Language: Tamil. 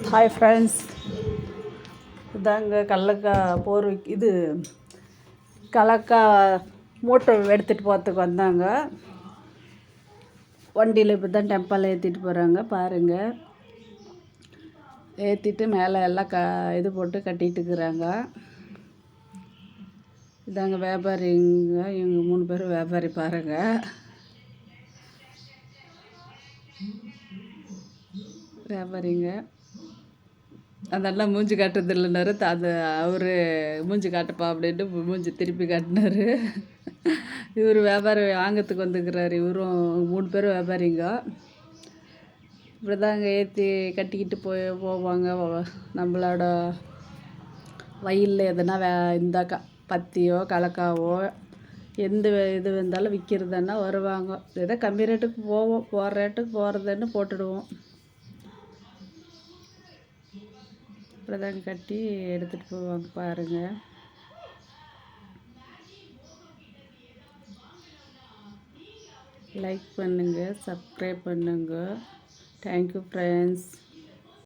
ஹாய் ஃப்ரெண்ட்ஸ், இதாங்க கடலக்காய் இது கடலக்காய் மூட்டை எடுத்துகிட்டு போகிறதுக்கு வந்தாங்க. வண்டியில் இப்போ தான் டெம்பால் ஏற்றிட்டு போகிறாங்க. பாருங்கள், ஏற்றிட்டு மேலே எல்லாம் இது போட்டு கட்டிகிட்டு இருக்கிறாங்க. இதாங்க வியாபாரிங்க, இவங்க 3 பேரும் வியாபாரி. பாருங்கள், வியாபாரிங்க. அதெல்லாம் மூஞ்சி காட்டுறது இல்லைன்னாரு. அது அவர் மூஞ்சி காட்டுப்பா அப்படின்ட்டு மூஞ்சி திருப்பி காட்டினார். இவர் வியாபாரி வாங்கிறதுக்கு வந்துக்கிறாரு. இவரும் 3 பேரும் வியாபாரிங்க. இப்படி தாங்க ஏற்றி கட்டிக்கிட்டு போவாங்க. நம்மளோட வயலில் எதுனா இந்த பத்தியோ கடலக்காவோ எந்த இது இருந்தாலும் விற்கிறதுன்னா வருவாங்க. ஏதோ கம்மி ரேட்டுக்கு போவோம், போகிற ரேட்டுக்கு போகிறதுன்னு போட்டுடுவோம். இப்படிதாங்க கட்டி எடுத்துகிட்டு போவாங்க. பாருங்கள், லைக் பண்ணுங்கள், சப்ஸ்கிரைப் பண்ணுங்கள். Thank you friends.